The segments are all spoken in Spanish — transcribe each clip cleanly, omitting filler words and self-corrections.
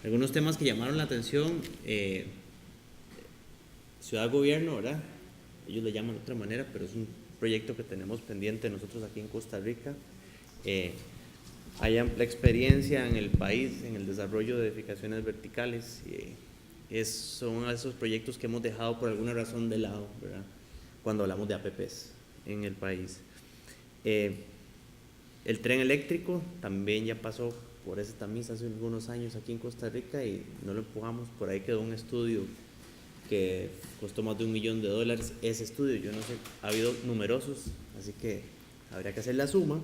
Algunos temas que llamaron la atención, ciudad-gobierno, ¿verdad? Ellos le llaman de otra manera, pero es un proyecto que tenemos pendiente nosotros aquí en Costa Rica. Hay amplia experiencia en el país en el desarrollo de edificaciones verticales. Son esos proyectos que hemos dejado por alguna razón de lado, ¿verdad?, cuando hablamos de APPs en el país. El tren eléctrico también ya pasó por ese tamiz hace algunos años aquí en Costa Rica y no lo empujamos. Por ahí quedó un estudio que costó más de $1 millón. Ese estudio, yo no sé, ha habido numerosos, así que habría que hacer la suma.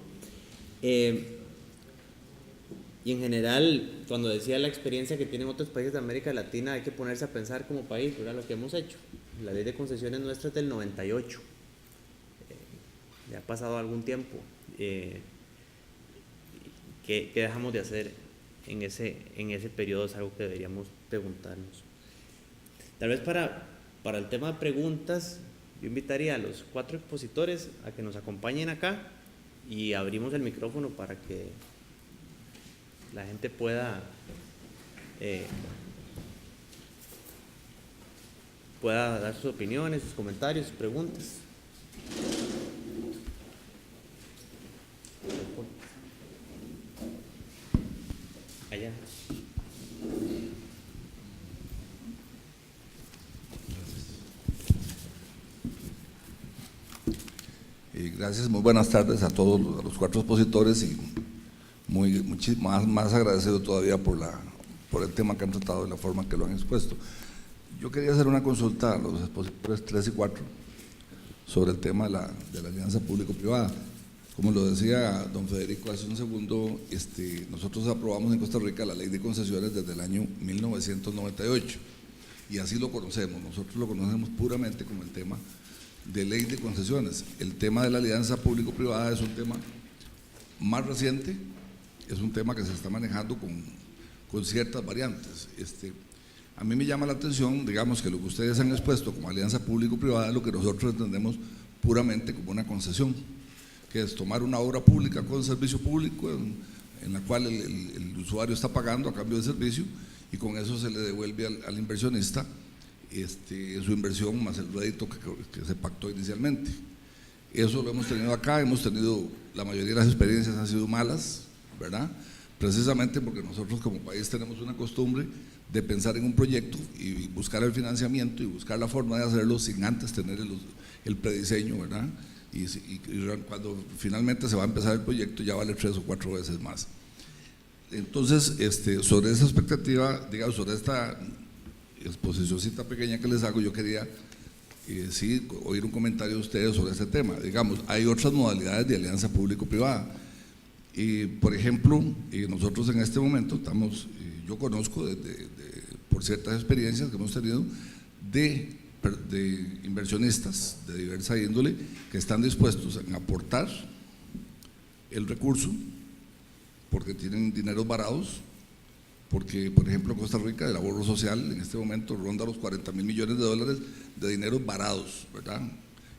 Y en general, cuando decía la experiencia que tienen otros países de América Latina, hay que ponerse a pensar como país, ¿verdad?, lo que hemos hecho. La ley de concesiones nuestra es del 98. Ya ha pasado algún tiempo. ¿Qué dejamos de hacer en ese periodo? Es algo que deberíamos preguntarnos. Tal vez para el tema de preguntas, yo invitaría a los 4 expositores a que nos acompañen acá y abrimos el micrófono para que la gente pueda dar sus opiniones, sus comentarios, sus preguntas. Allá. Gracias, muy buenas tardes a todos los 4 expositores y más agradecido todavía por el tema que han tratado y la forma que lo han expuesto. Yo quería hacer una consulta a los expositores 3 y 4 sobre el tema de la alianza público-privada. Como lo decía don Federico hace un segundo, nosotros aprobamos en Costa Rica la ley de concesiones desde el año 1998 y así lo conocemos. Nosotros lo conocemos puramente como el tema de ley de concesiones. El tema de la alianza público-privada es un tema más reciente, es un tema que se está manejando con ciertas variantes. A mí me llama la atención, digamos, que lo que ustedes han expuesto como alianza público-privada es lo que nosotros entendemos puramente como una concesión, que es tomar una obra pública con servicio público en la cual el usuario está pagando a cambio de servicio y con eso se le devuelve al inversionista su inversión más el rédito que se pactó inicialmente. Eso lo hemos tenido acá, la mayoría de las experiencias han sido malas, ¿verdad? Precisamente porque nosotros como país tenemos una costumbre de pensar en un proyecto y buscar el financiamiento y buscar la forma de hacerlo sin antes tener el prediseño, ¿verdad? Y cuando finalmente se va a empezar el proyecto ya vale 3 o 4 veces más. Entonces, sobre esa expectativa, digamos, sobre esta exposicióncita pequeña que les hago, yo quería sí oír un comentario de ustedes sobre este tema. Digamos, hay otras modalidades de alianza público-privada. Por ejemplo, nosotros en este momento estamos, yo conozco por ciertas experiencias que hemos tenido de inversionistas de diversa índole que están dispuestos a aportar el recurso porque tienen dineros varados, porque por ejemplo en Costa Rica el ahorro social en este momento ronda los $40.000 millones de dineros varados, ¿verdad?,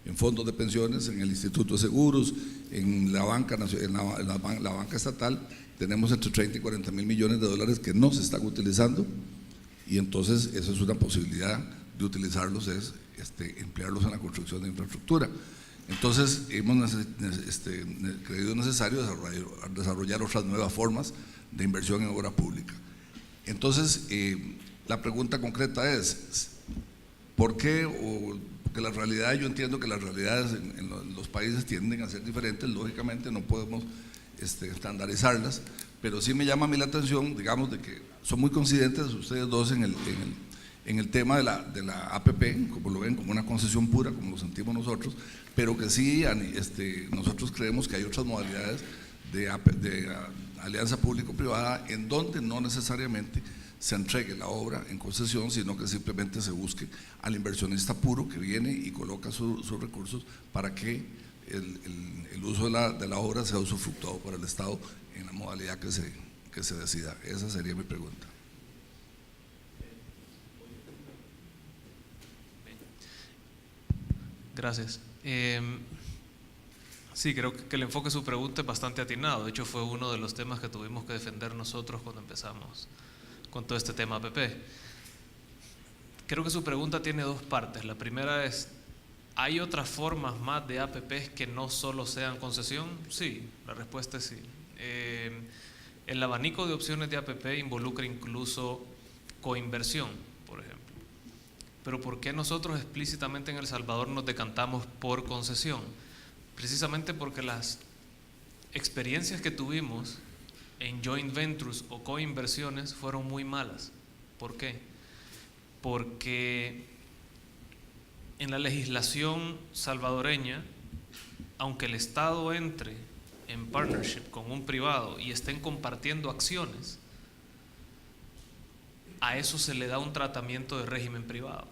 en fondos de pensiones, en el Instituto de Seguros, en la banca la banca estatal, tenemos entre 30 y 40 mil millones de dólares que no se están utilizando, y entonces eso es una posibilidad de utilizarlos, es emplearlos en la construcción de infraestructura. Entonces hemos creído necesario desarrollar otras nuevas formas de inversión en obra pública. Entonces la pregunta concreta es ¿por qué? Porque la realidad, yo entiendo que las realidades en los países tienden a ser diferentes, lógicamente no podemos estandarizarlas, pero sí me llama a mí la atención, digamos, de que son muy coincidentes ustedes dos en el tema de la APP, como lo ven, como una concesión pura, como lo sentimos nosotros, pero que sí nosotros creemos que hay otras modalidades de alianza público-privada en donde no necesariamente se entregue la obra en concesión, sino que simplemente se busque al inversionista puro que viene y coloca sus recursos para que el uso de la obra sea usufructuado por el Estado en la modalidad que se decida. Esa sería mi pregunta. Gracias. Sí, creo que el enfoque de su pregunta es bastante atinado. De hecho, fue uno de los temas que tuvimos que defender nosotros cuando empezamos con todo este tema APP. Creo que su pregunta tiene dos partes. La primera es, ¿hay otras formas más de APPs que no solo sean concesión? Sí, la respuesta es sí. El abanico de opciones de APP involucra incluso coinversión, por ejemplo. Pero ¿por qué nosotros explícitamente en El Salvador nos decantamos por concesión? Precisamente porque las experiencias que tuvimos en joint ventures o coinversiones fueron muy malas. ¿Por qué? Porque en la legislación salvadoreña, aunque el Estado entre en partnership con un privado y estén compartiendo acciones, a eso se le da un tratamiento de régimen privado.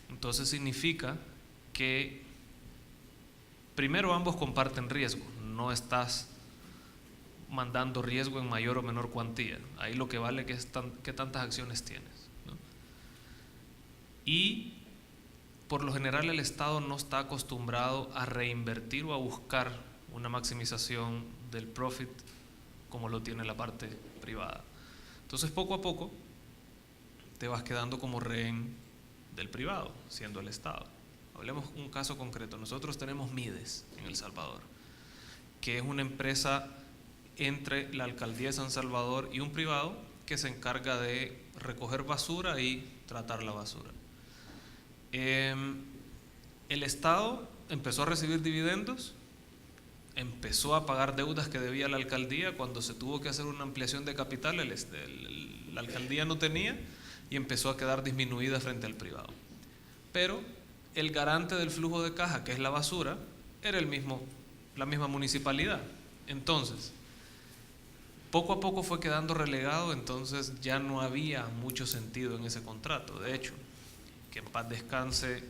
Entonces significa que primero ambos comparten riesgo, no estás mandando riesgo en mayor o menor cuantía, ahí lo que vale es qué tantas acciones tienes, ¿no? Y por lo general el Estado no está acostumbrado a reinvertir o a buscar una maximización del profit como lo tiene la parte privada. Entonces poco a poco te vas quedando como rehén del privado, siendo el Estado. Hablemos un caso concreto. Nosotros tenemos Mides en El Salvador, que es una empresa entre la Alcaldía de San Salvador y un privado que se encarga de recoger basura y tratar la basura. El Estado empezó a recibir dividendos, empezó a pagar deudas que debía la alcaldía. Cuando se tuvo que hacer una ampliación de capital, la alcaldía no tenía y empezó a quedar disminuida frente al privado. Pero el garante del flujo de caja, que es la basura, era la misma municipalidad. Entonces, poco a poco fue quedando relegado, entonces ya no había mucho sentido en ese contrato. De hecho, que en paz descanse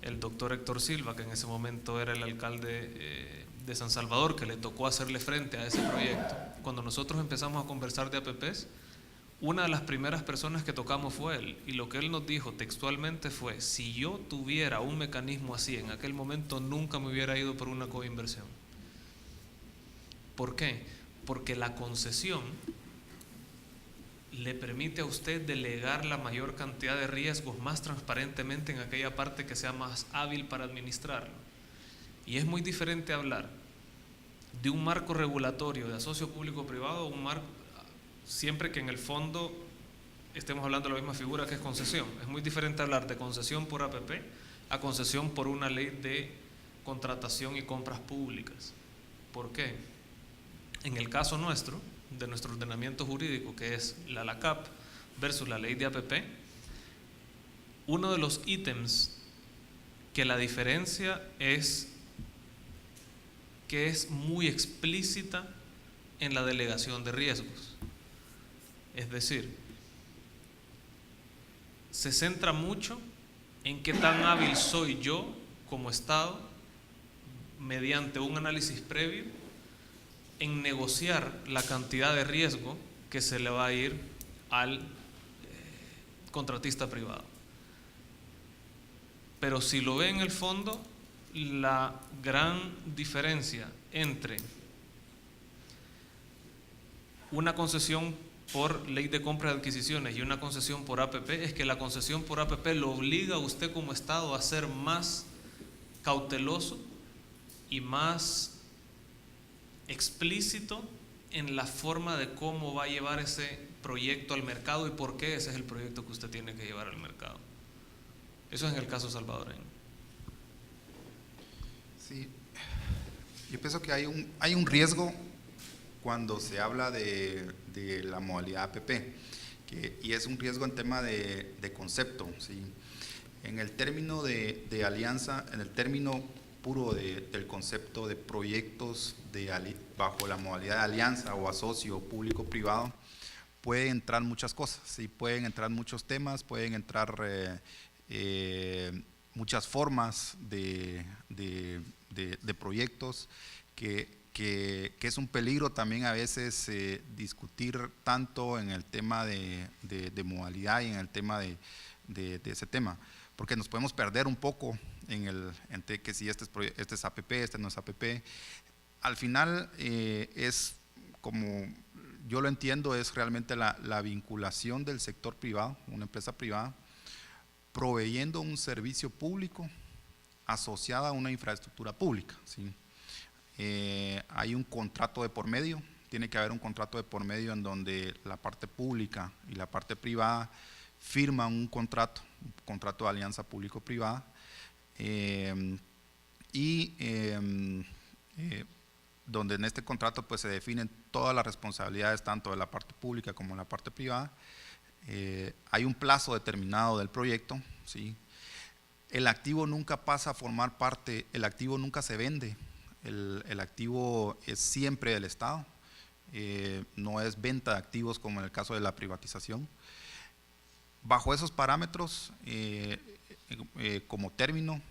el doctor Héctor Silva, que en ese momento era el alcalde de San Salvador, que le tocó hacerle frente a ese proyecto. Cuando nosotros empezamos a conversar de APPs, una de las primeras personas que tocamos fue él, y lo que él nos dijo textualmente fue: si yo tuviera un mecanismo así en aquel momento, nunca me hubiera ido por una coinversión. ¿Por qué? Porque la concesión le permite a usted delegar la mayor cantidad de riesgos más transparentemente en aquella parte que sea más hábil para administrarlo. Y es muy diferente hablar de un marco regulatorio de asocio público-privado, un marco, siempre que en el fondo estemos hablando de la misma figura que es concesión. Es muy diferente hablar de concesión por APP a concesión por una ley de contratación y compras públicas. ¿Por qué? En el caso nuestro, de nuestro ordenamiento jurídico, que es la LACAP versus la ley de APP, uno de los ítems que la diferencia es que es muy explícita en la delegación de riesgos. Es decir, se centra mucho en qué tan hábil soy yo como Estado, mediante un análisis previo, en negociar la cantidad de riesgo que se le va a ir al contratista privado. Pero si lo ve en el fondo, la gran diferencia entre una concesión por ley de compra de adquisiciones y una concesión por APP es que la concesión por APP lo obliga a usted como Estado a ser más cauteloso y más explícito en la forma de cómo va a llevar ese proyecto al mercado y por qué ese es el proyecto que usted tiene que llevar al mercado. Eso es en el caso salvadoreño. Sí, yo pienso que hay un riesgo cuando se habla de la modalidad APP, y es un riesgo en tema de concepto, ¿sí? En el término de alianza, en el término puro del concepto de proyectos bajo la modalidad de alianza o asocio público-privado, pueden entrar muchas cosas, ¿sí? Pueden entrar muchos temas, pueden entrar muchas formas de proyectos que es un peligro también a veces discutir tanto en el tema de modalidad y en el tema de ese tema, porque nos podemos perder un poco entre que si este es APP, este no es APP. Al final es como yo lo entiendo, es realmente la vinculación del sector privado, una empresa privada, proveyendo un servicio público asociado a una infraestructura pública, ¿sí? Hay un contrato de por medio, tiene que haber un contrato de por medio en donde la parte pública y la parte privada firman un contrato de alianza público-privada, donde en este contrato pues se definen todas las responsabilidades tanto de la parte pública como de la parte privada. Hay un plazo determinado del proyecto, ¿sí? El activo nunca pasa a formar parte, el activo nunca se vende, el activo es siempre del Estado, no es venta de activos como en el caso de la privatización. Bajo esos parámetros, como término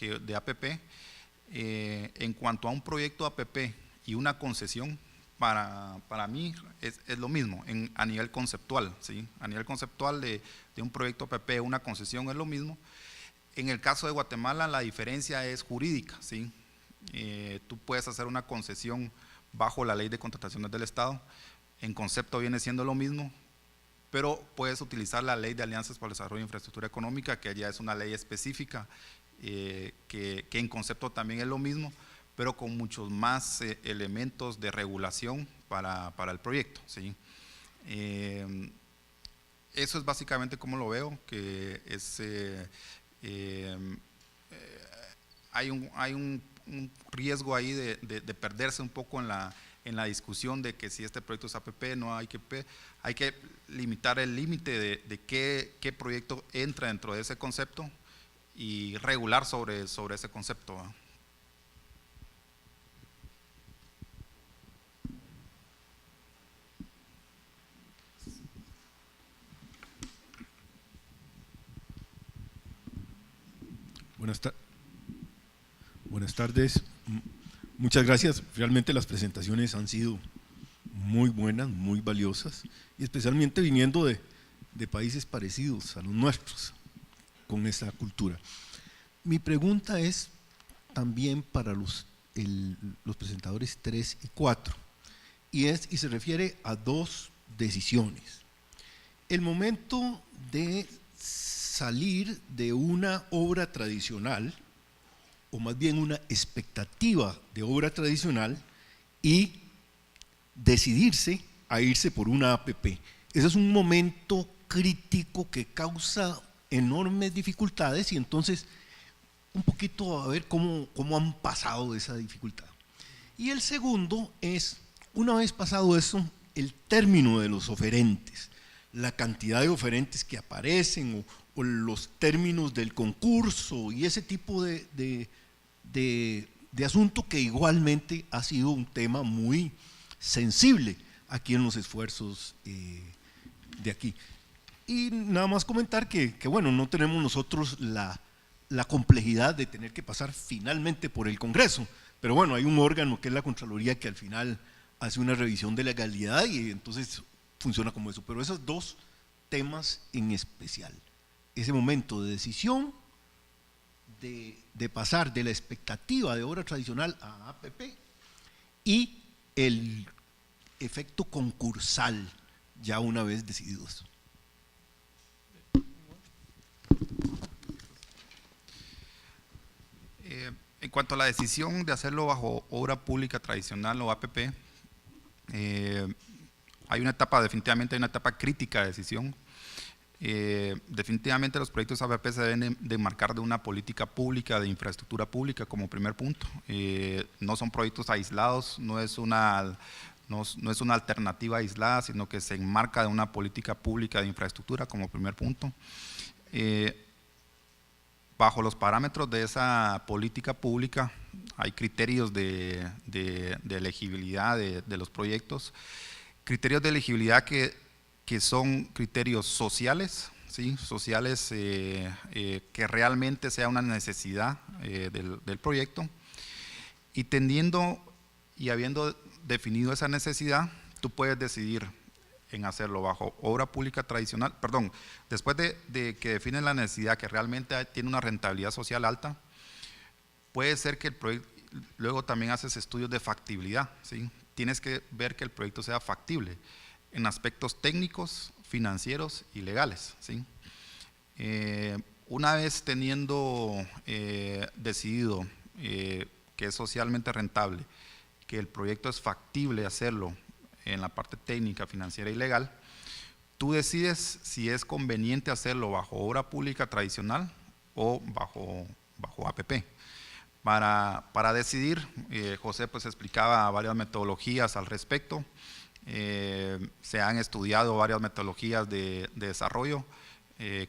de APP, en cuanto a un proyecto APP y una concesión, para mí es lo mismo a nivel conceptual, ¿sí? A nivel conceptual de un proyecto APP, una concesión es lo mismo. En el caso de Guatemala la diferencia es jurídica, ¿sí? Tú puedes hacer una concesión bajo la ley de contrataciones del Estado, en concepto viene siendo lo mismo, pero puedes utilizar la ley de alianzas para el desarrollo de infraestructura económica, que ya es una ley específica, que en concepto también es lo mismo, pero con muchos más elementos de regulación para el proyecto, ¿sí? Eso es básicamente como lo veo, que es, hay un riesgo ahí de perderse un poco en la discusión de que si este proyecto es APP, no hay que limitar el límite de qué proyecto entra dentro de ese concepto y regular sobre ese concepto, ¿no? Buenas tardes, muchas gracias. Realmente las presentaciones han sido muy buenas, muy valiosas, y especialmente viniendo de países parecidos a los nuestros, con esta cultura. Mi pregunta es también para los presentadores 3 y 4, y se refiere a dos decisiones. El momento de salir de una obra tradicional, o más bien una expectativa de obra tradicional, y decidirse a irse por una APP. Ese es un momento crítico que causa enormes dificultades, y entonces un poquito a ver cómo han pasado esa dificultad. Y el segundo es, una vez pasado eso, el término de los oferentes, la cantidad de oferentes que aparecen, o los términos del concurso y ese tipo de asunto, que igualmente ha sido un tema muy sensible aquí en los esfuerzos de aquí. Y nada más comentar que bueno, no tenemos nosotros la complejidad de tener que pasar finalmente por el Congreso, pero bueno, hay un órgano que es la Contraloría que al final hace una revisión de legalidad y entonces funciona como eso. Pero esos dos temas en especial, ese momento de decisión de pasar de la expectativa de obra tradicional a APP, y el efecto concursal ya una vez decidido eso. En cuanto a la decisión de hacerlo bajo obra pública tradicional o APP, hay una etapa, definitivamente hay una etapa crítica de decisión. Definitivamente los proyectos APP se deben de marcar de una política pública de infraestructura pública como primer punto. No son proyectos aislados, no es una alternativa aislada, sino que se enmarca de una política pública de infraestructura como primer punto. Bajo los parámetros de esa política pública hay criterios de elegibilidad de los proyectos, criterios de elegibilidad que son criterios sociales, ¿sí? Sociales, que realmente sea una necesidad del proyecto, y tendiendo y habiendo definido esa necesidad, tú puedes decidir en hacerlo bajo obra pública tradicional, perdón, después de que definen la necesidad que realmente tiene una rentabilidad social alta, puede ser que el proyecto, luego también haces estudios de factibilidad, ¿sí? tienes que ver que el proyecto sea factible en aspectos técnicos, financieros y legales, ¿sí? Una vez teniendo decidido que es socialmente rentable, que el proyecto es factible hacerlo en la parte técnica, financiera y legal, tú decides si es conveniente hacerlo bajo obra pública tradicional o bajo APP. Para decidir, José pues explicaba varias metodologías al respecto. Se han estudiado varias metodologías de desarrollo,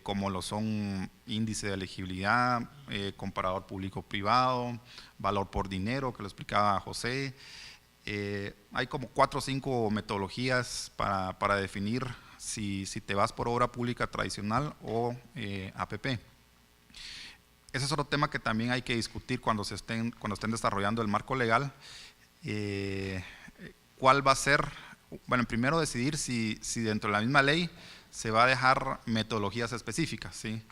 como lo son índice de elegibilidad, comparador público-privado, valor por dinero, que lo explicaba José. Hay como 4 o 5 metodologías para definir si te vas por obra pública tradicional o APP. Ese es otro tema que también hay que discutir cuando estén desarrollando el marco legal. ¿Cuál va a ser? Bueno, primero decidir si dentro de la misma ley se va a dejar metodologías específicas, ¿sí?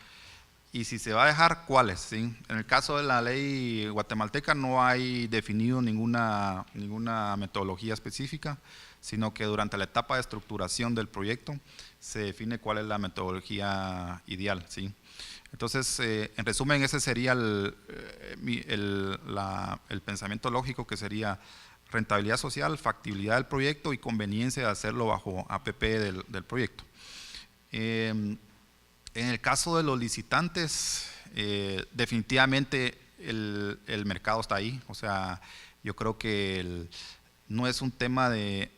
Y si se va a dejar, ¿cuáles? ¿Sí? En el caso de la ley guatemalteca no hay definido ninguna metodología específica, sino que durante la etapa de estructuración del proyecto se define cuál es la metodología ideal, ¿sí? Entonces, en resumen, ese sería el pensamiento lógico, que sería rentabilidad social, factibilidad del proyecto y conveniencia de hacerlo bajo APP del proyecto. En el caso de los licitantes, definitivamente el mercado está ahí. O sea, yo creo que no es un tema de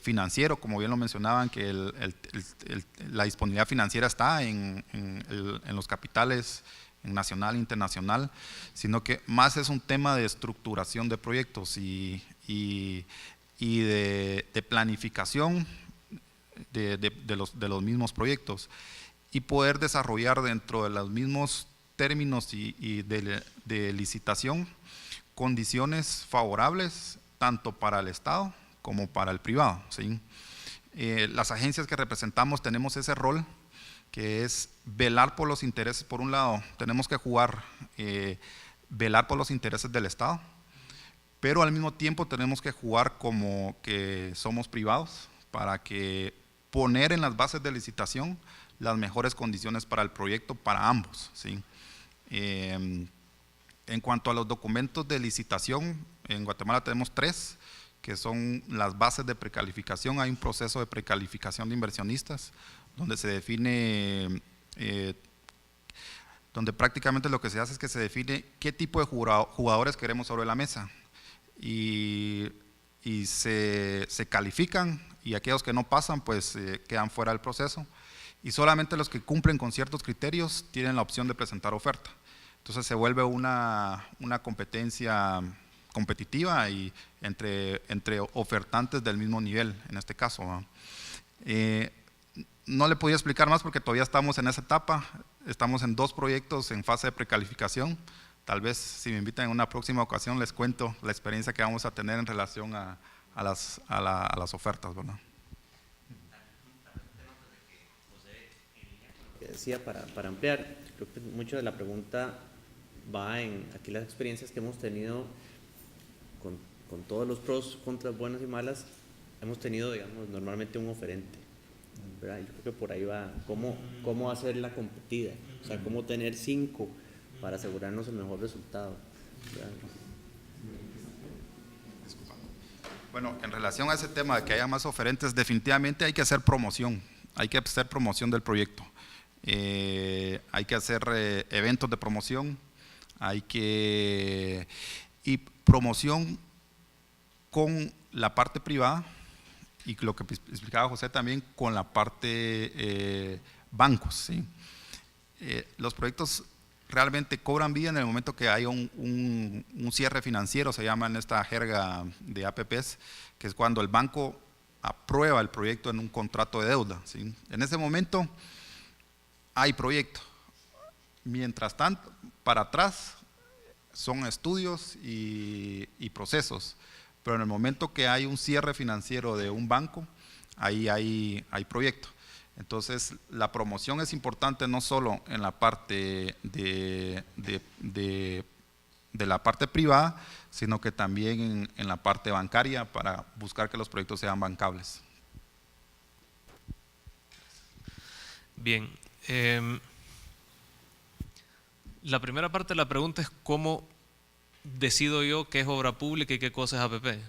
financiero, como bien lo mencionaban, que la disponibilidad financiera está en los capitales nacional e internacional, sino que más es un tema de estructuración de proyectos y de planificación de los mismos proyectos, y poder desarrollar dentro de los mismos términos y de licitación condiciones favorables tanto para el Estado como para el privado, ¿sí? Las agencias que representamos tenemos ese rol, que es velar por los intereses. Por un lado, tenemos que velar por los intereses del Estado, pero al mismo tiempo tenemos que jugar como que somos privados, para que poner en las bases de licitación las mejores condiciones para el proyecto, para ambos, ¿sí? En cuanto a los documentos de licitación, en Guatemala tenemos 3, que son las bases de precalificación. Hay un proceso de precalificación de inversionistas, donde se define, donde prácticamente lo que se hace es que se define qué tipo de jugadores queremos sobre la mesa, y se califican, y aquellos que no pasan pues quedan fuera del proceso, y solamente los que cumplen con ciertos criterios tienen la opción de presentar oferta. Entonces se vuelve una competencia competitiva y entre ofertantes del mismo nivel, en este caso, ¿no? No le podía explicar más porque todavía estamos en esa etapa. Estamos en 2 proyectos en fase de precalificación. Tal vez si me invitan en una próxima ocasión les cuento la experiencia que vamos a tener en relación a las ofertas, ¿verdad? Que decía, para ampliar, creo que mucho de la pregunta va en aquí las experiencias que hemos tenido con todos los pros, contras, buenas y malas. Hemos tenido, digamos, normalmente un oferente, ¿verdad? Yo creo que por ahí va cómo hacer la competida, o sea, cómo tener 5 para asegurarnos el mejor resultado, ¿verdad? Bueno, en relación a ese tema de que haya más oferentes, definitivamente hay que hacer promoción, del proyecto. Hay que hacer eventos de promoción, y promoción con la parte privada, y lo que explicaba José también con la parte bancos, ¿sí? Los proyectos realmente cobran vida en el momento que hay un cierre financiero, se llama en esta jerga de APPs, que es cuando el banco aprueba el proyecto en un contrato de deuda, ¿sí? En ese momento hay proyecto. Mientras tanto, para atrás son estudios y procesos, pero en el momento que hay un cierre financiero de un banco, ahí hay proyecto. Entonces, la promoción es importante no solo en la parte de de la parte privada, sino que también en la parte bancaria para buscar que los proyectos sean bancables. Bien, la primera parte de la pregunta es cómo decido yo qué es obra pública y qué cosa es APP.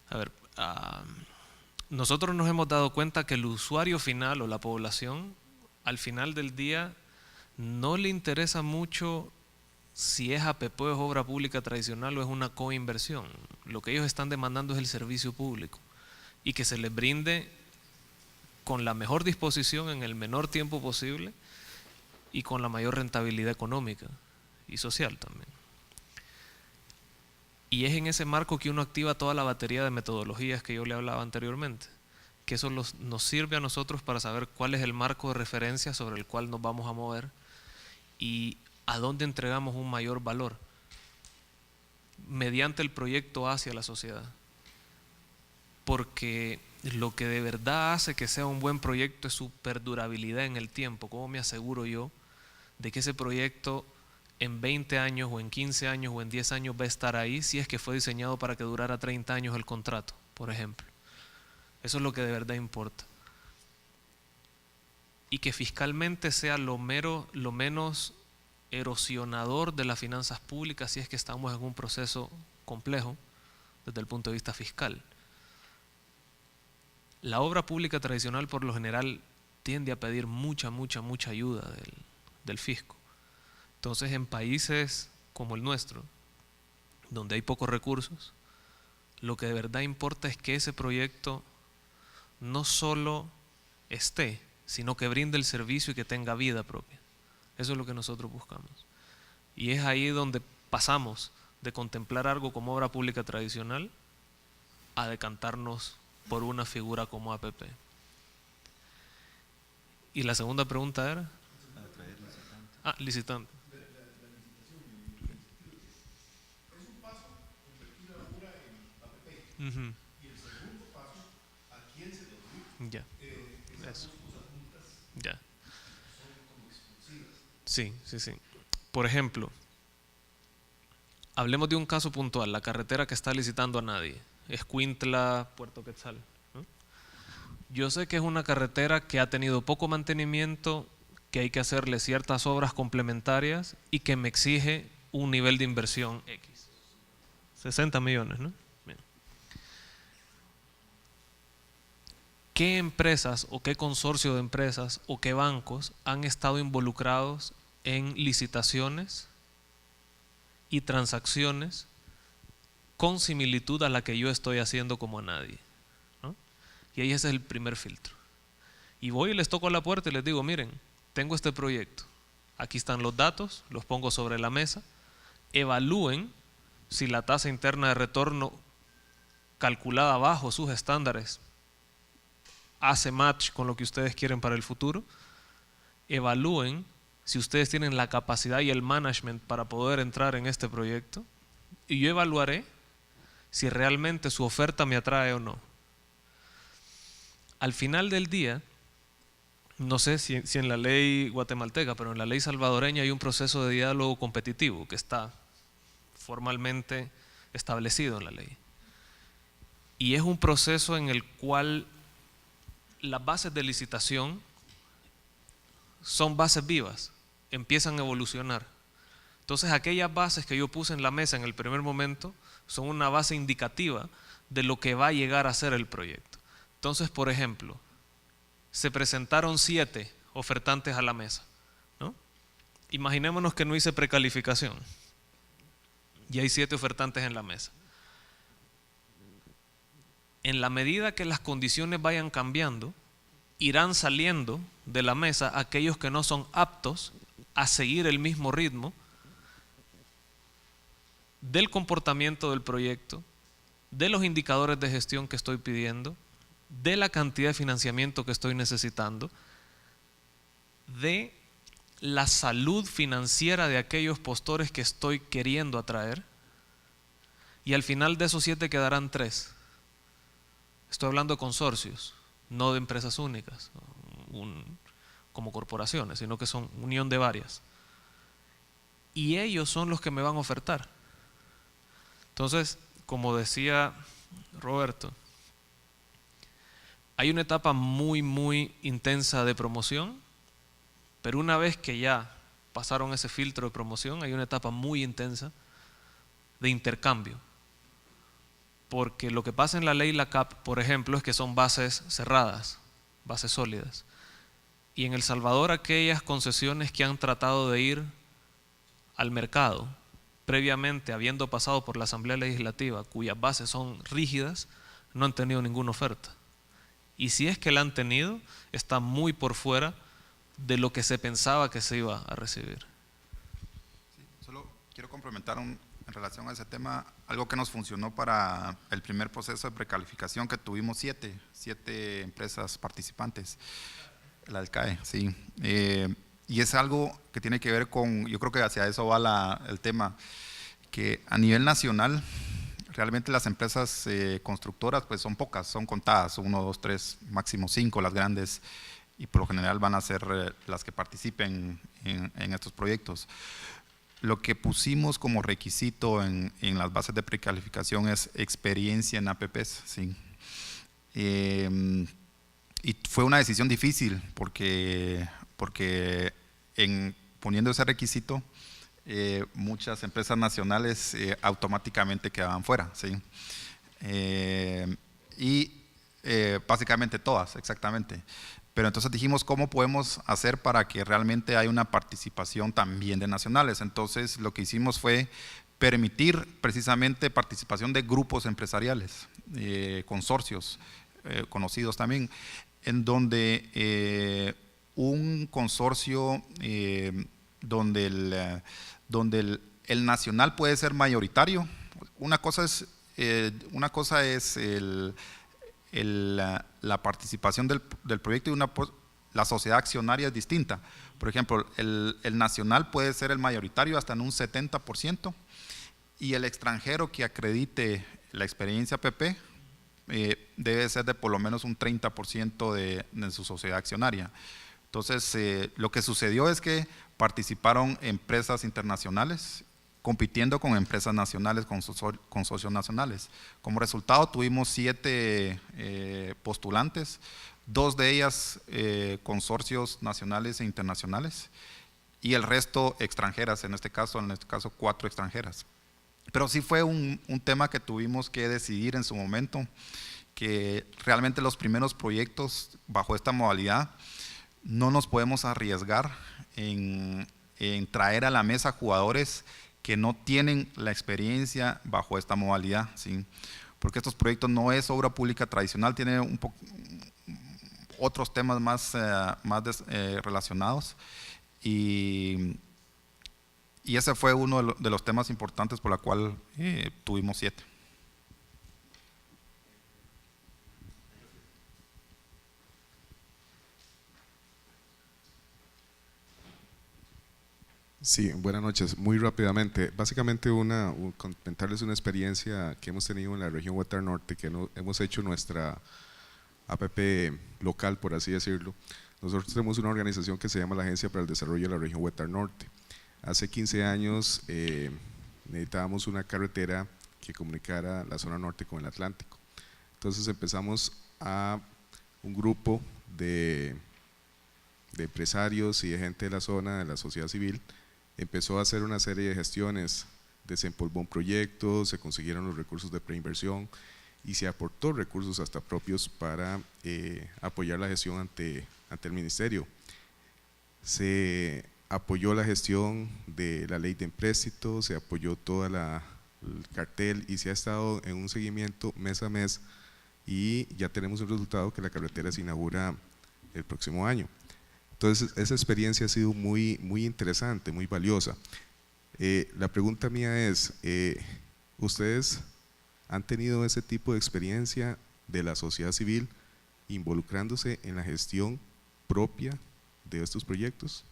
A ver, nosotros nos hemos dado cuenta que el usuario final o la población, al final del día, no le interesa mucho si es APP o es obra pública tradicional o es una coinversión. Lo que ellos están demandando es el servicio público y que se les brinde con la mejor disposición en el menor tiempo posible y con la mayor rentabilidad económica y social también. Y es en ese marco que uno activa toda la batería de metodologías que yo le hablaba anteriormente, que eso nos sirve a nosotros para saber cuál es el marco de referencia sobre el cual nos vamos a mover y a dónde entregamos un mayor valor mediante el proyecto hacia la sociedad. Porque lo que de verdad hace que sea un buen proyecto es su perdurabilidad en el tiempo. ¿Cómo me aseguro yo de que ese proyecto en 20 años o en 15 años o en 10 años va a estar ahí si es que fue diseñado para que durara 30 años el contrato, por ejemplo? Eso es lo que de verdad importa. Y que fiscalmente sea lo menos erosionador de las finanzas públicas si es que estamos en un proceso complejo desde el punto de vista fiscal. La obra pública tradicional por lo general tiende a pedir mucha ayuda del fisco. Entonces, en países como el nuestro, donde hay pocos recursos, lo que de verdad importa es que ese proyecto no solo esté, sino que brinde el servicio y que tenga vida propia. Eso es lo que nosotros buscamos. Y es ahí donde pasamos de contemplar algo como obra pública tradicional a decantarnos por una figura como APP. Y la segunda pregunta era... licitante. Y el segundo paso, ¿a quién se lo ya. Eso. Ya. Sí. Por ejemplo, hablemos de un caso puntual, la carretera que está licitando a nadie, Escuintla, Puerto Quetzal, ¿no? Yo sé que es una carretera que ha tenido poco mantenimiento, que hay que hacerle ciertas obras complementarias y que me exige un nivel de inversión X. 60 millones, ¿no? ¿Qué empresas o qué consorcio de empresas o qué bancos han estado involucrados en licitaciones y transacciones con similitud a la que yo estoy haciendo como a nadie, ¿no? Y ahí ese es el primer filtro. Y voy y les toco la puerta y les digo, miren, tengo este proyecto, aquí están los datos, los pongo sobre la mesa, evalúen si la tasa interna de retorno calculada bajo sus estándares hace match con lo que ustedes quieren para el futuro. Evalúen si ustedes tienen la capacidad y el management para poder entrar en este proyecto y yo evaluaré si realmente su oferta me atrae o no. Al final del día, no sé si en la ley guatemalteca, pero en la ley salvadoreña hay un proceso de diálogo competitivo que está formalmente establecido en la ley. Y es un proceso en el cual las bases de licitación son bases vivas, empiezan a evolucionar. Entonces aquellas bases que yo puse en la mesa en el primer momento son una base indicativa de lo que va a llegar a ser el proyecto. Entonces, por ejemplo, se presentaron 7 ofertantes a la mesa, ¿no? Imaginémonos que no hice precalificación y hay 7 ofertantes en la mesa. En la medida que las condiciones vayan cambiando, irán saliendo de la mesa aquellos que no son aptos a seguir el mismo ritmo del comportamiento del proyecto, de los indicadores de gestión que estoy pidiendo, de la cantidad de financiamiento que estoy necesitando, de la salud financiera de aquellos postores que estoy queriendo atraer. y al final de esos 7 quedarán 3. Estoy hablando de consorcios, no de empresas únicas, como corporaciones, sino que son unión de varias. Y ellos son los que me van a ofertar. Entonces, como decía Roberto, hay una etapa muy intensa de promoción, pero una vez que ya pasaron ese filtro de promoción, hay una etapa muy intensa de intercambio. Porque lo que pasa en la ley LACAP, por ejemplo, es que son bases cerradas, bases sólidas. Y en El Salvador, aquellas concesiones que han tratado de ir al mercado, previamente habiendo pasado por la Asamblea Legislativa, cuyas bases son rígidas, no han tenido ninguna oferta. Y si es que la han tenido, está muy por fuera de lo que se pensaba que se iba a recibir. Sí, solo quiero complementar en relación a ese tema, algo que nos funcionó para el primer proceso de precalificación, que tuvimos 7 empresas participantes, el ALCAE, sí. Y es algo que tiene que ver con, yo creo que hacia eso va el tema, que a nivel nacional, realmente las empresas constructoras pues son pocas, son contadas, 1, 2, 3, máximo 5 las grandes, y por lo general van a ser las que participen en estos proyectos. Lo que pusimos como requisito en las bases de precalificación es experiencia en APPs, ¿sí? Y fue una decisión difícil porque poniendo ese requisito, muchas empresas nacionales automáticamente quedaban fuera, ¿sí? Básicamente todas, exactamente. Pero entonces dijimos, ¿cómo podemos hacer para que realmente haya una participación también de nacionales? Entonces lo que hicimos fue permitir precisamente participación de grupos empresariales, consorcios conocidos también, en donde un consorcio donde el nacional puede ser mayoritario. Una cosa es la participación del proyecto y la sociedad accionaria es distinta. Por ejemplo, el nacional puede ser el mayoritario hasta en un 70%, y el extranjero que acredite la experiencia PP debe ser de por lo menos un 30% de su sociedad accionaria. Entonces, lo que sucedió es que participaron empresas internacionales compitiendo con empresas nacionales, con socios nacionales. Como resultado tuvimos 7 postulantes, 2 de ellas consorcios nacionales e internacionales, y el resto extranjeras, en este caso 4 extranjeras. Pero sí fue un tema que tuvimos que decidir en su momento, que realmente los primeros proyectos bajo esta modalidad no nos podemos arriesgar en traer a la mesa jugadores que no tienen la experiencia bajo esta modalidad, ¿sí? Porque estos proyectos no es obra pública tradicional, tiene otros temas más relacionados, y ese fue uno de los temas importantes por la cual tuvimos 7. Sí, buenas noches. Muy rápidamente, básicamente comentarles una experiencia que hemos tenido en la región Huetar Norte, que hemos hecho nuestra APP local, por así decirlo. Nosotros tenemos una organización que se llama la Agencia para el Desarrollo de la Región Huetar Norte. Hace 15 años necesitábamos una carretera que comunicara la zona norte con el Atlántico. Entonces empezamos a un grupo de empresarios y de gente de la zona, de la sociedad civil. Empezó a hacer una serie de gestiones, desempolvó un proyecto, se consiguieron los recursos de preinversión y se aportó recursos hasta propios para apoyar la gestión ante el ministerio. Se apoyó la gestión de la ley de empréstito, se apoyó todo el cartel y se ha estado en un seguimiento mes a mes, y ya tenemos un resultado que la carretera se inaugura el próximo año. Entonces esa experiencia ha sido muy interesante, muy valiosa. La pregunta mía es, ¿ustedes han tenido ese tipo de experiencia de la sociedad civil involucrándose en la gestión propia de estos proyectos?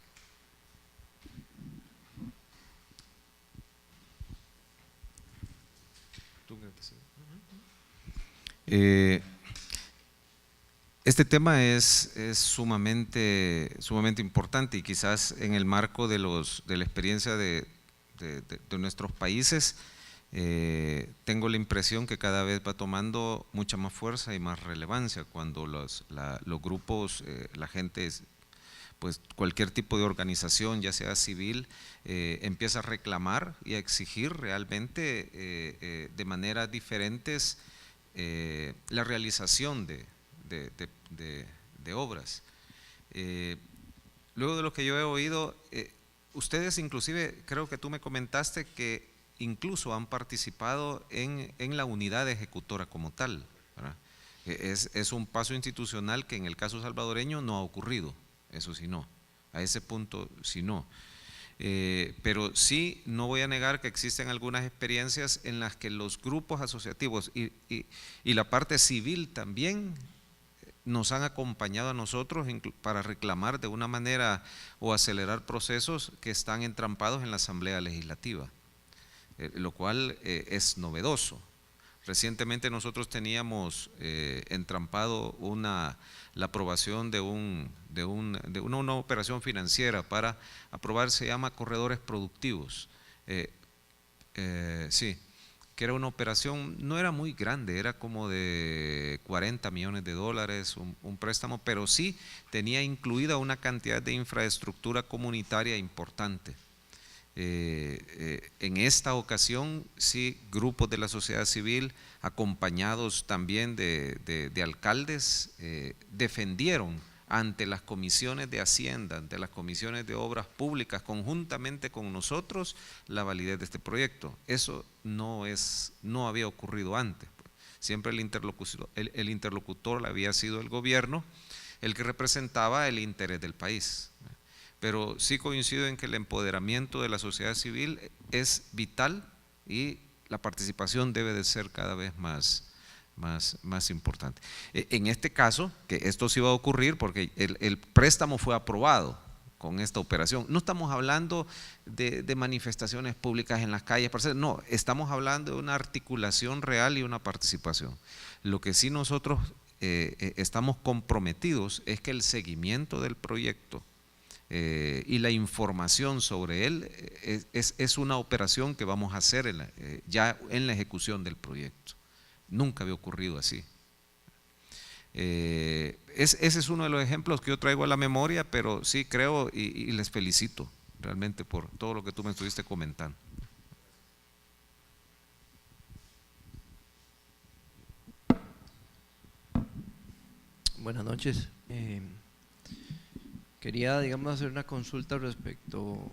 Este tema es sumamente importante y quizás en el marco de la experiencia de nuestros países, tengo la impresión que cada vez va tomando mucha más fuerza y más relevancia cuando los grupos, la gente, pues cualquier tipo de organización, ya sea civil, empieza a reclamar y a exigir realmente de maneras diferentes la realización de obras. Luego de lo que yo he oído, ustedes inclusive, creo que tú me comentaste que incluso han participado en la unidad ejecutora como tal, ¿verdad? Es un paso institucional que en el caso salvadoreño no ha ocurrido, eso sí no, a ese punto sí no. Pero sí, no voy a negar que existen algunas experiencias en las que los grupos asociativos y la parte civil también nos han acompañado a nosotros para reclamar de una manera o acelerar procesos que están entrampados en la Asamblea Legislativa, lo cual es novedoso. Recientemente nosotros teníamos entrampado la aprobación de una operación financiera para aprobar, se llama corredores productivos. Sí, que era una operación, no era muy grande, era como de 40 millones de dólares, un préstamo, pero sí tenía incluida una cantidad de infraestructura comunitaria importante. En esta ocasión, sí, grupos de la sociedad civil, acompañados también de alcaldes, defendieron ante las comisiones de Hacienda, ante las comisiones de Obras Públicas, conjuntamente con nosotros, la validez de este proyecto. Eso no había ocurrido antes. Siempre el interlocutor había sido el gobierno, el que representaba el interés del país. Pero sí coincido en que el empoderamiento de la sociedad civil es vital y la participación debe de ser cada vez más importante. En este caso, que esto sí va a ocurrir porque el préstamo fue aprobado con esta operación. No estamos hablando de manifestaciones públicas en las calles, no, estamos hablando de una articulación real y una participación. Lo que sí nosotros estamos comprometidos es que el seguimiento del proyecto y la información sobre él es una operación que vamos a hacer ya en la ejecución del proyecto. Nunca había ocurrido así. Ese es uno de los ejemplos que yo traigo a la memoria, pero sí creo y les felicito realmente por todo lo que tú me estuviste comentando. Buenas noches. Quería, digamos, hacer una consulta respecto,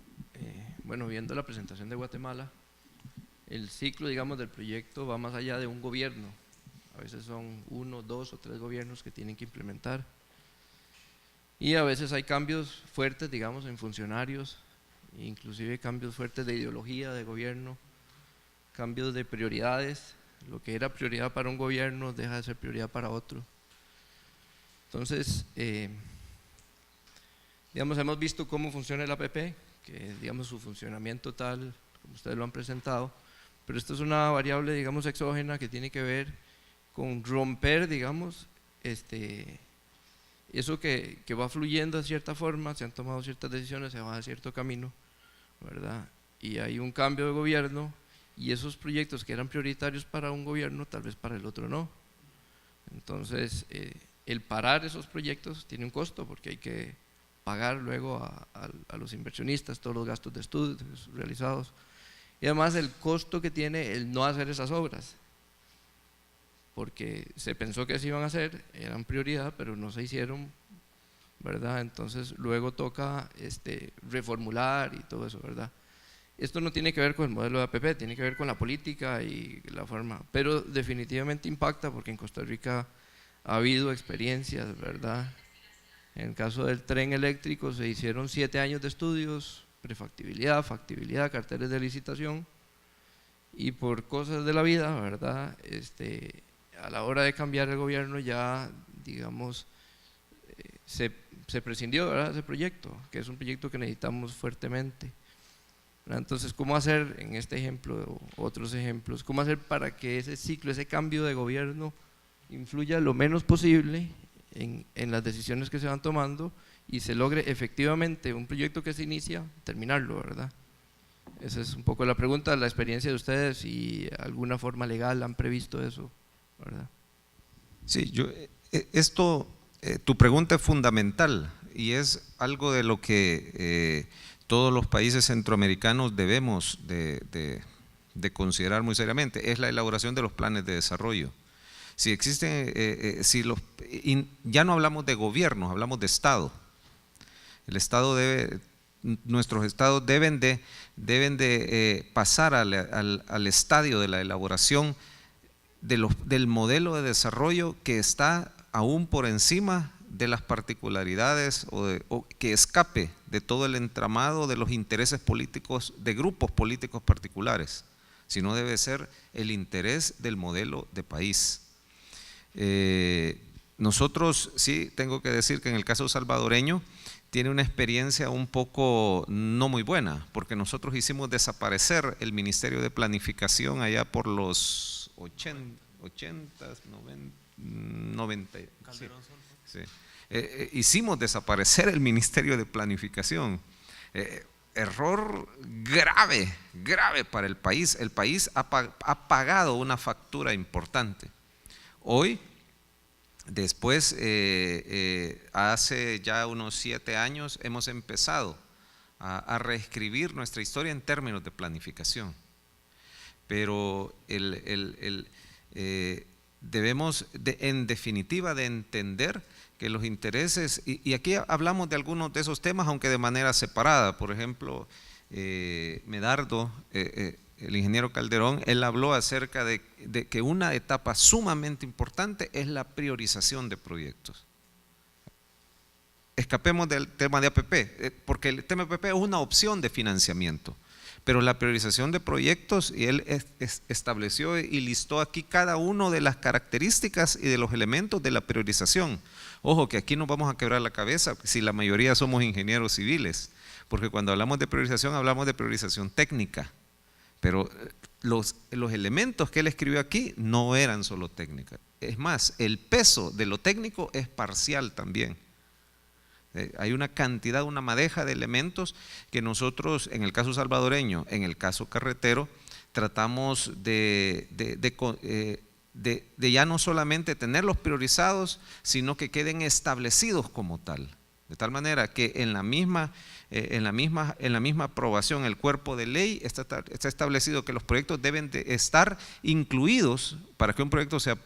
bueno, viendo la presentación de Guatemala, el ciclo, digamos, del proyecto va más allá de un gobierno. A veces son 1, 2 o 3 gobiernos que tienen que implementar. Y a veces hay cambios fuertes, digamos, en funcionarios, inclusive cambios fuertes de ideología de gobierno, cambios de prioridades. Lo que era prioridad para un gobierno deja de ser prioridad para otro. Entonces, digamos, hemos visto cómo funciona el APP, que digamos su funcionamiento tal, como ustedes lo han presentado, pero esto es una variable, digamos, exógena que tiene que ver con romper, digamos, eso que va fluyendo de cierta forma, se han tomado ciertas decisiones, se va a cierto camino, ¿verdad? Y hay un cambio de gobierno y esos proyectos que eran prioritarios para un gobierno, tal vez para el otro no. Entonces, el parar esos proyectos tiene un costo porque hay que pagar luego a los inversionistas todos los gastos de estudios realizados y además el costo que tiene el no hacer esas obras, porque se pensó que se iban a hacer, eran prioridad, pero no se hicieron, ¿verdad? Entonces luego toca reformular y todo eso, ¿verdad? Esto no tiene que ver con el modelo de APP, tiene que ver con la política y la forma, pero definitivamente impacta porque en Costa Rica ha habido experiencias, ¿verdad? En el caso del tren eléctrico se hicieron 7 años de estudios, prefactibilidad, factibilidad, carteles de licitación y por cosas de la vida, ¿verdad? A la hora de cambiar el gobierno ya, digamos, se prescindió, ¿verdad?, de ese proyecto, que es un proyecto que necesitamos fuertemente, ¿verdad? Entonces, ¿cómo hacer en este ejemplo o otros ejemplos, cómo hacer para que ese ciclo, ese cambio de gobierno influya lo menos posible en las decisiones que se van tomando y se logre efectivamente un proyecto que se inicia, terminarlo, ¿verdad? Esa es un poco la pregunta, la experiencia de ustedes, y alguna forma legal han previsto eso, ¿verdad? Sí, tu pregunta es fundamental y es algo de lo que todos los países centroamericanos debemos de considerar muy seriamente, es la elaboración de los planes de desarrollo. Si existen, ya no hablamos de gobiernos, hablamos de Estado. El Estado nuestros estados deben de pasar al estadio de la elaboración del modelo de desarrollo que está aún por encima de las particularidades o que escape de todo el entramado de los intereses políticos de grupos políticos particulares, sino debe ser el interés del modelo de país. Nosotros, sí, tengo que decir que en el caso salvadoreño tiene una experiencia un poco no muy buena, porque nosotros hicimos desaparecer el Ministerio de Planificación allá por los 90. Sí. Hicimos desaparecer el Ministerio de Planificación. Error grave, grave para el país. El país ha pagado una factura importante. Hoy, después, hace ya unos 7 años, hemos empezado a reescribir nuestra historia en términos de planificación. Pero debemos, en definitiva, de entender que los intereses, y aquí hablamos de algunos de esos temas, aunque de manera separada. Por ejemplo, Medardo, el ingeniero Calderón, él habló acerca de que una etapa sumamente importante es la priorización de proyectos. Escapemos del tema de APP, porque el tema de APP es una opción de financiamiento, pero la priorización de proyectos, y él estableció y listó aquí cada una de las características y de los elementos de la priorización. Ojo, que aquí nos vamos a quebrar la cabeza si la mayoría somos ingenieros civiles, porque cuando hablamos de priorización técnica, pero los elementos que él escribió aquí no eran solo técnicas. Es más, el peso de lo técnico es parcial también. Hay una cantidad, una madeja de elementos que nosotros, en el caso salvadoreño, en el caso carretero, tratamos de ya no solamente tenerlos priorizados, sino que queden establecidos como tal. De tal manera que en la misma aprobación, el cuerpo de ley está establecido que los proyectos deben de estar incluidos. Para que un proyecto sea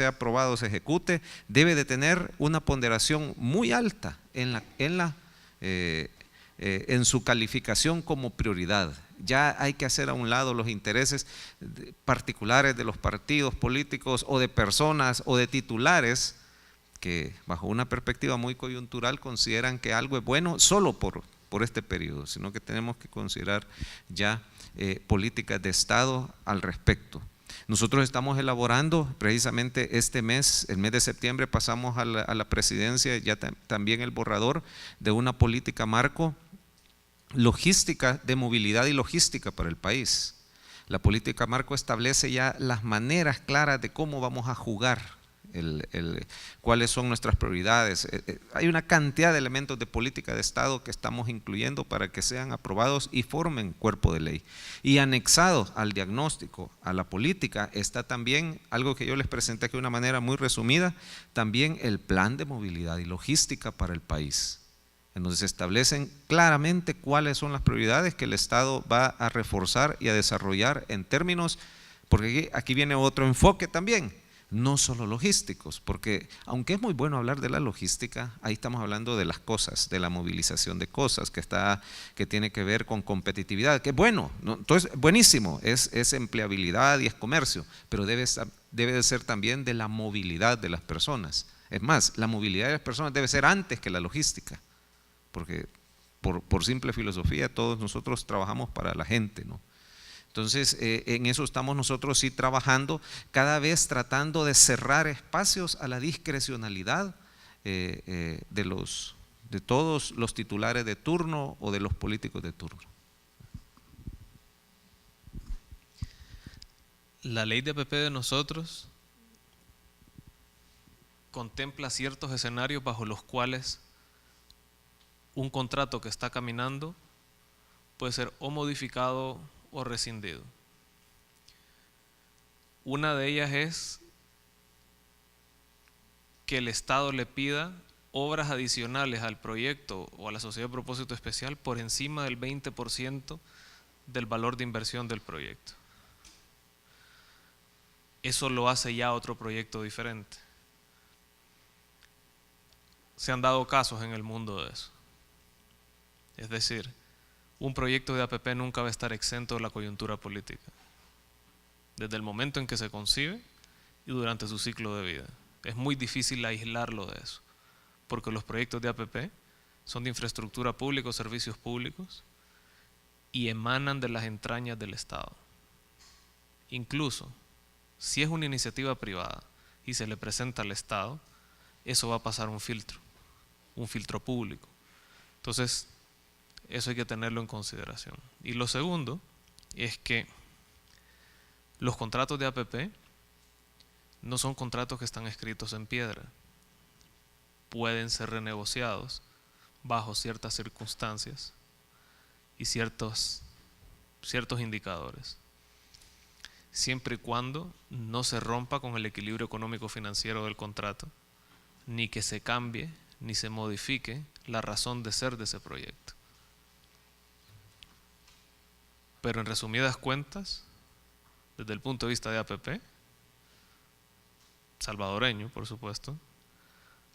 aprobado, se ejecute, debe de tener una ponderación muy alta en su calificación como prioridad. Ya hay que hacer a un lado los intereses particulares de los partidos políticos o de personas o de titulares que bajo una perspectiva muy coyuntural consideran que algo es bueno solo por este periodo, sino que tenemos que considerar ya políticas de Estado al respecto. Nosotros estamos elaborando precisamente este mes, el mes de septiembre, pasamos a la presidencia ya también el borrador de una política marco logística, de movilidad y logística para el país. La política marco establece ya las maneras claras de cómo vamos a jugar, cuáles son nuestras prioridades. Hay una cantidad de elementos de política de Estado que estamos incluyendo para que sean aprobados y formen cuerpo de ley. Y anexado al diagnóstico, a la política, está también algo que yo les presenté aquí de una manera muy resumida, también el plan de movilidad y logística para el país, en donde se establecen claramente cuáles son las prioridades que el Estado va a reforzar y a desarrollar en términos, porque aquí viene otro enfoque también, no solo logísticos, porque aunque es muy bueno hablar de la logística, ahí estamos hablando de las cosas, de la movilización de cosas, que tiene que ver con competitividad, que es bueno, ¿no? Entonces buenísimo, es empleabilidad y es comercio, pero debe de ser también de la movilidad de las personas. Es más, la movilidad de las personas debe ser antes que la logística, porque por simple filosofía todos nosotros trabajamos para la gente, ¿no? Entonces, en eso estamos nosotros sí trabajando, cada vez tratando de cerrar espacios a la discrecionalidad de todos los titulares de turno o de los políticos de turno. La ley de APP de nosotros contempla ciertos escenarios bajo los cuales un contrato que está caminando puede ser o modificado o rescindido. Una de ellas es que el Estado le pida obras adicionales al proyecto o a la sociedad de propósito especial por encima del 20% del valor de inversión del proyecto. Eso lo hace ya otro proyecto diferente. Se han dado casos en el mundo de eso. Es decir, un proyecto de APP nunca va a estar exento de la coyuntura política, desde el momento en que se concibe y durante su ciclo de vida. Es muy difícil aislarlo de eso, porque los proyectos de APP son de infraestructura pública o servicios públicos y emanan de las entrañas del Estado. Incluso, si es una iniciativa privada y se le presenta al Estado, eso va a pasar un filtro público. Entonces, eso hay que tenerlo en consideración. Y lo segundo es que los contratos de APP no son contratos que están escritos en piedra. Pueden ser renegociados bajo ciertas circunstancias y ciertos indicadores, siempre y cuando no se rompa con el equilibrio económico-financiero del contrato, ni que se cambie ni se modifique la razón de ser de ese proyecto. Pero en resumidas cuentas, desde el punto de vista de APP, salvadoreño por supuesto,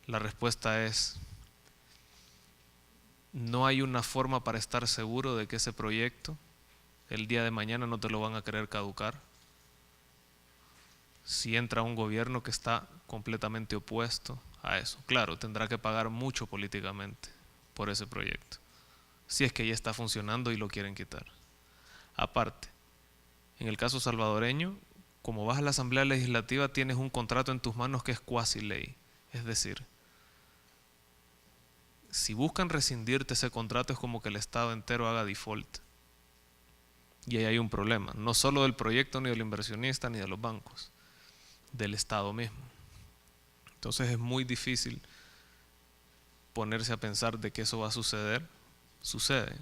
la respuesta es: no hay una forma para estar seguro de que ese proyecto el día de mañana no te lo van a querer caducar si entra un gobierno que está completamente opuesto a eso. Claro, tendrá que pagar mucho políticamente por ese proyecto, si es que ya está funcionando y lo quieren quitar. Aparte, en el caso salvadoreño, como vas a la Asamblea Legislativa, tienes un contrato en tus manos que es cuasi ley. Es decir, si buscan rescindirte ese contrato, es como que el Estado entero haga default. Y ahí hay un problema, no solo del proyecto, ni del inversionista, ni de los bancos, del Estado mismo. Entonces es muy difícil ponerse a pensar de que eso va a suceder. Sucede,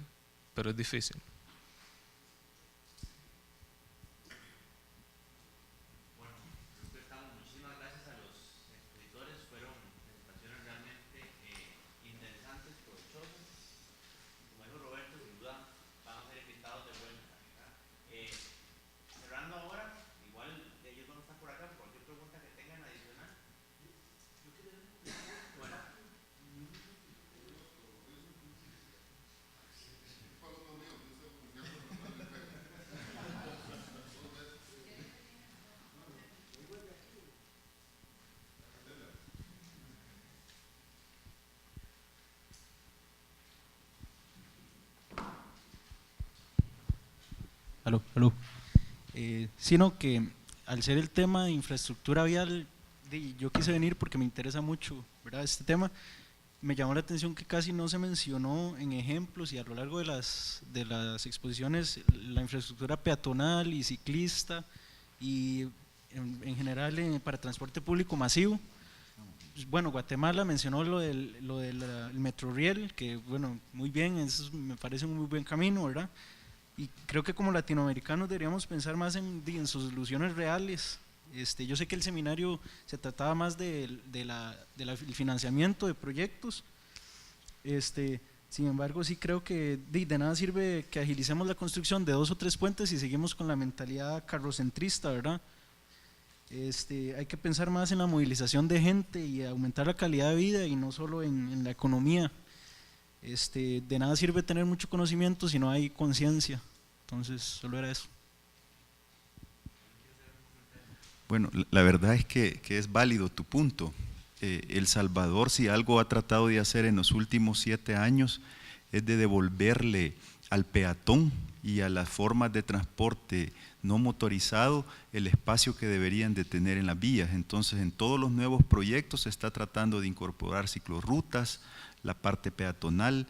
pero es difícil. Aló. Sino que al ser el tema de infraestructura vial, yo quise venir porque me interesa mucho, ¿verdad? Este tema me llamó la atención que casi no se mencionó en ejemplos y a lo largo de las exposiciones la infraestructura peatonal y ciclista y en general para transporte público masivo. Bueno, Guatemala mencionó lo del Metroriel, que bueno, muy bien, eso me parece un muy buen camino, ¿verdad? Y creo que como latinoamericanos deberíamos pensar más en soluciones reales. Yo sé que el seminario se trataba más del financiamiento de proyectos, sin embargo sí creo que de nada sirve que agilicemos la construcción de 2 o 3 puentes y seguimos con la mentalidad carrocentrista, ¿verdad? Hay que pensar más en la movilización de gente y aumentar la calidad de vida y no solo en la economía. De nada sirve tener mucho conocimiento si no hay conciencia. Entonces solo era eso. Bueno, la verdad es que es válido tu punto. El Salvador, si algo ha tratado de hacer en los últimos 7 años, es de devolverle al peatón y a las formas de transporte no motorizado el espacio que deberían de tener en las vías. Entonces, en todos los nuevos proyectos se está tratando de incorporar ciclorrutas, la parte peatonal,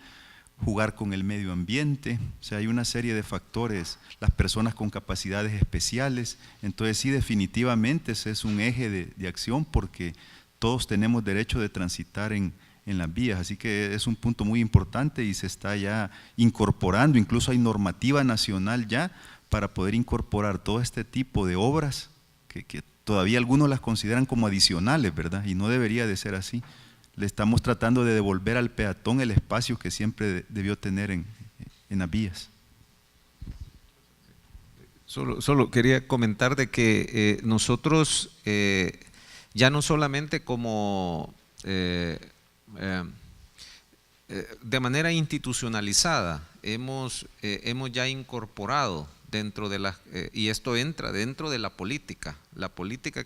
jugar con el medio ambiente, o sea, hay una serie de factores, las personas con capacidades especiales, entonces sí, definitivamente ese es un eje de acción porque todos tenemos derecho de transitar en las vías, así que es un punto muy importante y se está ya incorporando, incluso hay normativa nacional ya para poder incorporar todo este tipo de obras que todavía algunos las consideran como adicionales, ¿verdad? Y no debería de ser así. Le estamos tratando de devolver al peatón el espacio que siempre debió tener en las vías. Solo quería comentar de que nosotros ya no solamente como de manera institucionalizada hemos ya incorporado dentro de las, y esto entra dentro de la política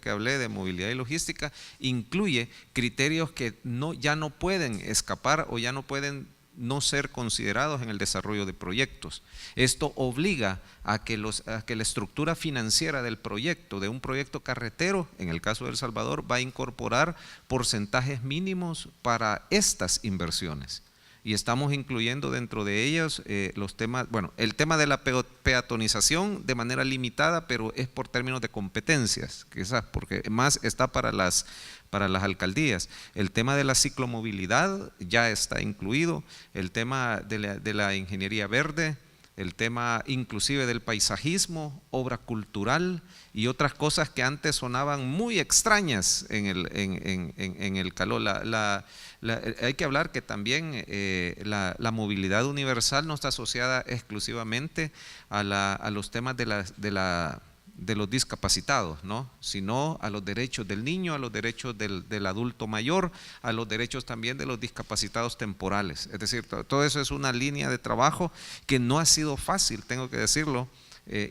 que hablé de movilidad y logística, incluye criterios que ya no pueden escapar o ya no pueden no ser considerados en el desarrollo de proyectos. Esto obliga a que la estructura financiera del proyecto, de un proyecto carretero, en el caso de El Salvador, va a incorporar porcentajes mínimos para estas inversiones. Y estamos incluyendo dentro de ellos los temas, bueno, el tema de la peatonización de manera limitada, pero es por términos de competencias, quizás porque más está para las alcaldías. El tema de la ciclomovilidad ya está incluido, el tema de la ingeniería verde, el tema inclusive del paisajismo, obra cultural y otras cosas que antes sonaban muy extrañas en el calor. Hay que hablar que también la movilidad universal no está asociada exclusivamente a los temas de los discapacitados, ¿no? Sino a los derechos del niño, a los derechos del adulto mayor, a los derechos también de los discapacitados temporales. Es decir, todo eso es una línea de trabajo que no ha sido fácil, tengo que decirlo,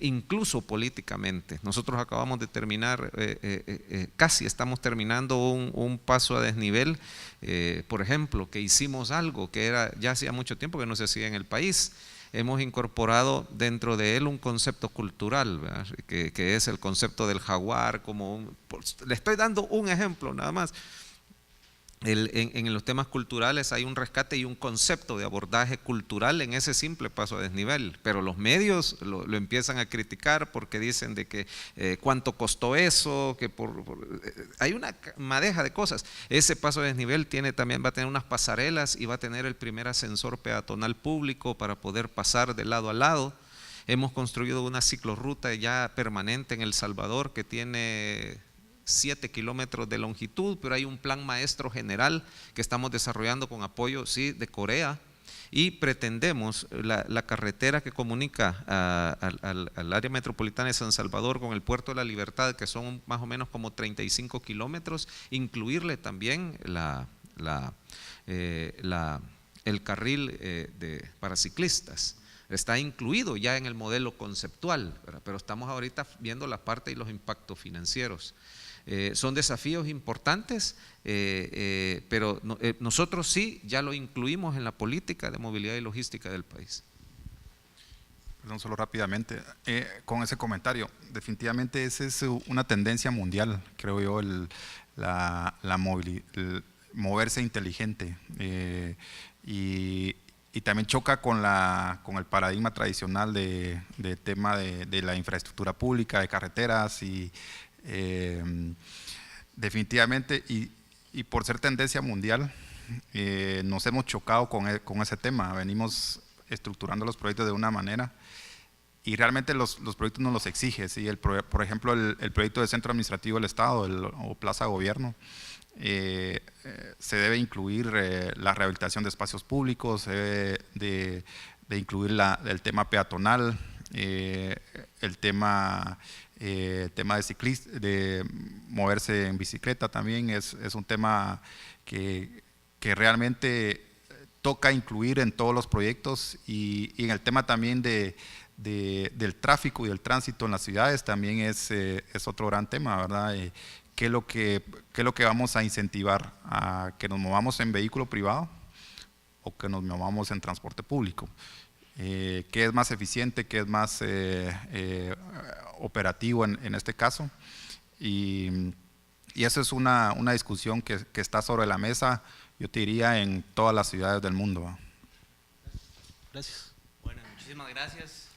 incluso políticamente. Nosotros acabamos de terminar, casi estamos terminando un paso a desnivel, por ejemplo, que hicimos algo que ya hacía mucho tiempo que no se hacía en el país. Hemos incorporado dentro de él un concepto cultural, ¿verdad? Que es el concepto del jaguar, le estoy dando un ejemplo nada más. En los temas culturales hay un rescate y un concepto de abordaje cultural en ese simple paso a desnivel, pero los medios lo empiezan a criticar porque dicen de que cuánto costó eso, que hay una madeja de cosas. Ese paso a desnivel también va a tener unas pasarelas y va a tener el primer ascensor peatonal público para poder pasar de lado a lado. Hemos construido una ciclorruta ya permanente en El Salvador que tiene 7 kilómetros de longitud, pero hay un plan maestro general que estamos desarrollando con apoyo de Corea, y pretendemos la carretera que comunica al área metropolitana de San Salvador con el Puerto de la Libertad, que son más o menos como 35 kilómetros, incluirle también el carril para ciclistas. Está incluido ya en el modelo conceptual, ¿verdad? Pero estamos ahorita viendo la parte y los impactos financieros. Son desafíos importantes, pero nosotros sí ya lo incluimos en la política de movilidad y logística del país. Perdón, solo rápidamente, con ese comentario, definitivamente esa es una tendencia mundial, creo yo, el moverse inteligente, y también choca con el paradigma tradicional de tema de la infraestructura pública, de carreteras y definitivamente, y por ser tendencia mundial, nos hemos chocado con ese tema. Venimos estructurando los proyectos de una manera y realmente los proyectos nos los exige, ¿sí? Por ejemplo, el proyecto de centro administrativo del Estado o Plaza Gobierno, se debe incluir la rehabilitación de espacios públicos, de incluir el tema peatonal, el tema de moverse en bicicleta también es un tema que realmente toca incluir en todos los proyectos, y en el tema también del tráfico y del tránsito en las ciudades también es otro gran tema, ¿verdad? ¿Qué es lo que vamos a incentivar? ¿A que nos movamos en vehículo privado o que nos movamos en transporte público? ¿Qué es más eficiente? ¿Qué es más operativo en este caso? Y eso es una discusión que está sobre la mesa, yo te diría, en todas las ciudades del mundo. Gracias. Bueno, muchísimas gracias.